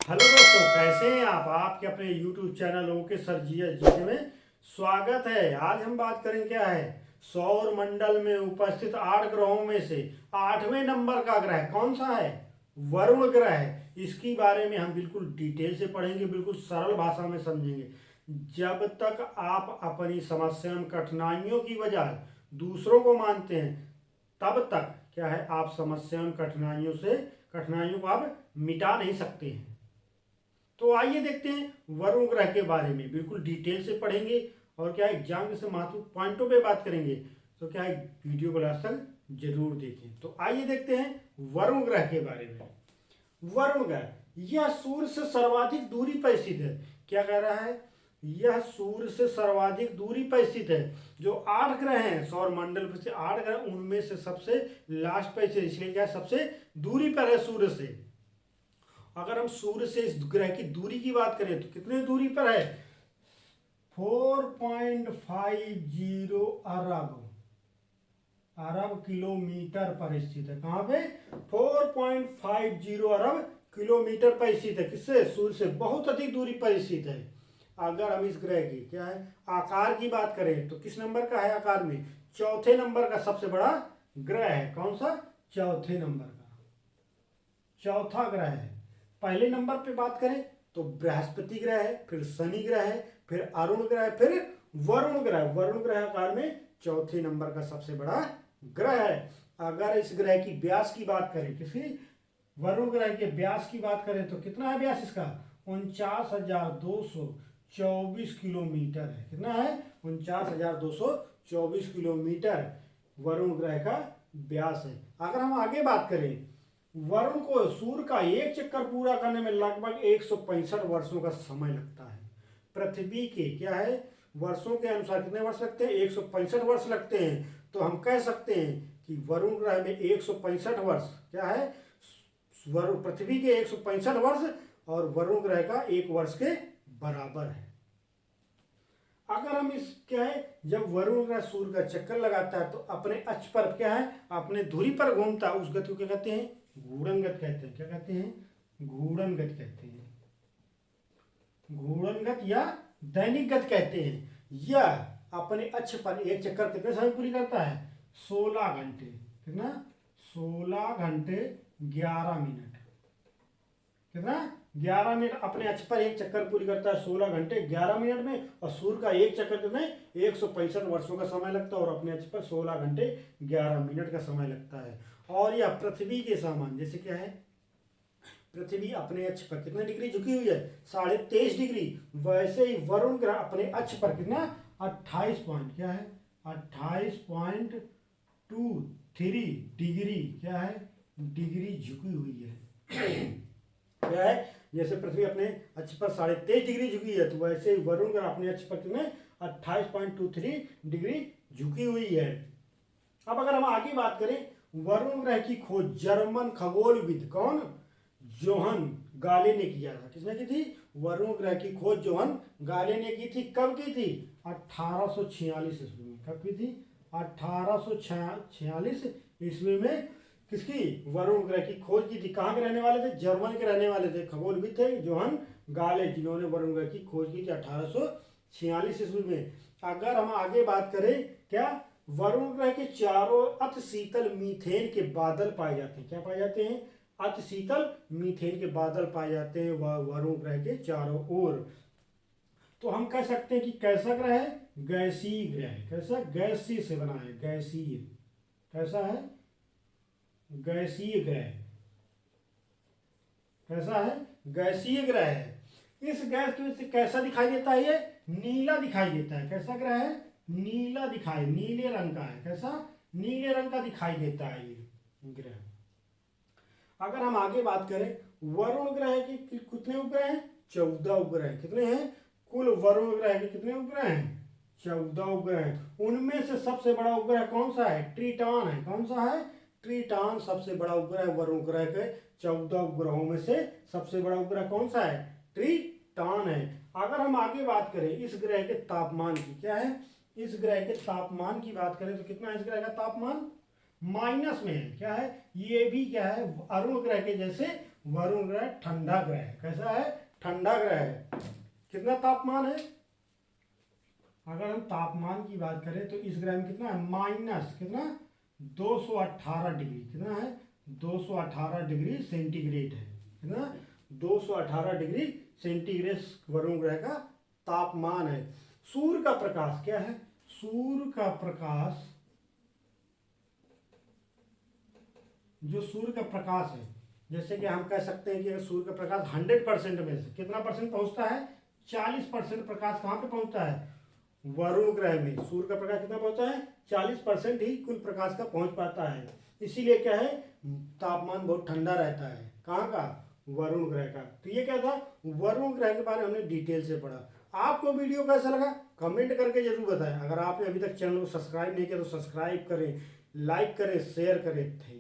Hello दोस्तों, कैसे हैं आप? आपके अपने YouTube चैनल ओके सर जी में स्वागत है। आज हम बात करें क्या है, सौर मंडल में उपस्थित 8 ग्रहों में से 8वें नंबर का ग्रह कौन सा है? वरुण ग्रह है। इसकी बारे में हम बिल्कुल डिटेल से पढ़ेंगे, बिल्कुल सरल भाषा में समझेंगे। जब तक आप अपनी समस्याओं कठिनाइयों की वजह दूसरों को मानते हैं, तब तक क्या है, आप समस्याओं कठिनाइयों को आप मिटा नहीं सकते हैं। तो आइए देखते हैं वरुण ग्रह के बारे में, बिल्कुल डिटेल से पढ़ेंगे और क्या एग्जाम से महत्वपूर्ण पॉइंटों पे बात करेंगे। तो क्या है, वीडियो को लास्ट तक जरूर देखें। तो आइए देखते हैं वरुण ग्रह के बारे में। वरुण ग्रह यह सूर्य से सर्वाधिक दूरी पर स्थित है। क्या कह रहा है? यह सूर्य से सर्वाधिक दूरी पर स्थित है। जो 8 ग्रह हैं सौर मंडल पर से 8 ग्रह, उनमें से सबसे लास्ट पर स्थित, इसलिए क्या सबसे दूरी पर है सूर्य से। अगर हम सूर्य से इस ग्रह की दूरी की बात करें तो कितने दूरी पर है? 4.50 अरब किलोमीटर पर स्थित है। कहां पे? 4.50 अरब किलोमीटर पर स्थित है। किससे? सूर्य से बहुत अधिक दूरी पर स्थित है। अगर हम इस ग्रह की क्या है आकार की बात करें तो किस नंबर का है आकार में? चौथे नंबर का सबसे बड़ा ग्रह है। कौन सा? चौथे नंबर का चौथा ग्रह है। पहले नंबर पे बात करें तो बृहस्पति ग्रह है, फिर शनि ग्रह है, फिर अरुण ग्रह है, फिर वरुण ग्रह। वरुण ग्रह आकार में चौथे नंबर का सबसे बड़ा ग्रह है। अगर इस ग्रह की व्यास की बात करें, किसी वरुण ग्रह के व्यास की बात करें तो कितना है व्यास इसका? 49,224 किलोमीटर है। कितना है? 49,224 किलोमीटर वरुण ग्रह का व्यास है। अगर हम आगे बात करें, वरुण को सूर्य का एक चक्कर पूरा करने में लगभग 165 वर्षों का समय लगता है। पृथ्वी के क्या है वर्षों के अनुसार कितने वर्ष लगते हैं? 165 वर्ष लगते हैं। तो हम कह सकते हैं कि वरुण ग्रह में 165 वर्ष क्या है, पृथ्वी के 165 वर्ष और वरुण ग्रह का 1 वर्ष के बराबर है। अगर हम इस क्या है, जब वरुण ग्रह सूर्य का चक्कर लगाता है तो अपने अक्ष पर क्या है, अपने धुरी पर घूमता है। उस गति को क्या कहते हैं? घूर्णन गति कहते हैं। क्या कहते हैं? घूर्णन गति कहते हैं। घूर्णन गति या दैनिक गति कहते हैं। यह अपने अक्ष पर एक चक्कर कितने समय पूरी करता है? 16 घंटे। कितना? 16 घंटे 11 मिनट। कितना? 11 मिनट अपने अक्ष पर एक चक्कर पूरी करता है 16 घंटे 11 मिनट में। और सूर्य का एक चक्कर कितने? 165 वर्षों का समय लगता है और अपने अक्ष पर 16 घंटे 11 मिनट का समय लगता है। और यह पृथ्वी के समान, जैसे क्या है, पृथ्वी अपने अक्ष पर कितने डिग्री झुकी हुई है? 23.5 डिग्री। वैसे ही वरुण ग्रह अपने अक्ष पर कितना? 28 पॉइंट क्या है, 28.23 डिग्री क्या है, डिग्री झुकी हुई है। क्या है, जैसे पृथ्वी अपने अक्ष पर 23.5 डिग्री झुकी है, तो वैसे ही वरुण ग्रह अपने अक्ष पर कितने? 28.23 डिग्री झुकी हुई है। अब अगर हम आगे बात करें, वरुण ग्रह की खोज जर्मन खगोलविद कौन? जोहन गाले ने किया था। किसने की थी? वरुण ग्रह की खोज जोहन गाले ने की थी। कब की थी? 1846 ईस्वी में। कब की थी? 1846 ईस्वी में किसकी? वरुण ग्रह की खोज की थी। कहाँ के रहने वाले थे? जर्मन के रहने वाले थे, खगोलविद थे जोहन गाले, जिन्होंने वरुण ग्रह की खोज की थी 1846 ईस्वी में। अगर हम आगे बात करें, क्या वरुण ग्रह के चारों अति शीतल मीथेन के बादल पाए जाते हैं। क्या पाए जाते हैं? अति शीतल मीथेन के बादल पाए जाते हैं वरुण ग्रह के चारों ओर। तो हम कह सकते हैं कि कैसा ग्रह है? गैसीय ग्रह है। कैसा? गैसीय से बना है, गैसीय। कैसा है? गैसीय ग्रह। कैसा है? गैसीय ग्रह है। इस गैस की वजह से कैसा दिखाई देता है? ये नीला दिखाई देता है। कैसा ग्रह है? नीला दिखाई, नीले रंग का है। कैसा? नीले रंग का दिखाई देता है ये ग्रह। अगर हम आगे बात करें, वरुण ग्रह के कितने उपग्रह हैं? 14 उपग्रह। कितने हैं? कुल वरुण ग्रह के कितने उपग्रह हैं? 14 उपग्रह हैं। उनमें से सबसे बड़ा उपग्रह कौन सा है? ट्रिटॉन है। कौन सा है? ट्रिटॉन सबसे बड़ा उपग्रह। वरुण ग्रह के 14 उपग्रहों में से सबसे बड़ा उपग्रह कौन सा है? ट्रिटॉन है। अगर हम आगे बात करें इस ग्रह के तापमान की, क्या है, इस ग्रह के तापमान की बात करें तो कितना है इस ग्रह का तापमान? माइनस में है। क्या है? ये भी क्या है? अरुण ग्रह के जैसे वरुण ग्रह ठंडा ग्रह है। कैसा है? ठंडा ग्रह है। कितना तापमान है? अगर हम तापमान की बात करें तो इस ग्रह में कितना है? माइनस कितना? 218 डिग्री। कितना है? 218 डिग्री सेंटीग्रेड है। कितना? 218 डिग्री सेंटीग्रेड वरुण ग्रह का तापमान है। सूर्य का प्रकाश क्या है? सूर्य का प्रकाश, जो सूर्य का प्रकाश है, जैसे कि हम कह सकते हैं कि अगर सूर्य का प्रकाश 100% में से कितना परसेंट पहुंचता है? 40% प्रकाश कहाँ पे पहुंचता है? वरुण ग्रह में। सूर्य का प्रकाश कितना पहुंचता है? 40% ही कुल प्रकाश का पहुंच पाता है। इसीलिए क्या है? तापमान बहुत ठंडा रहता है। कहाँ का? वरुण ग्रह का। तो ये क्या था? वरुण ग्रह के बारे में हमने डिटेल से पढ़ा। आपको वीडियो कैसा लगा कमेंट करके जरूर बताएं। अगर आपने अभी तक चैनल को सब्सक्राइब नहीं किया तो सब्सक्राइब करें, लाइक करें, शेयर करें। थैंक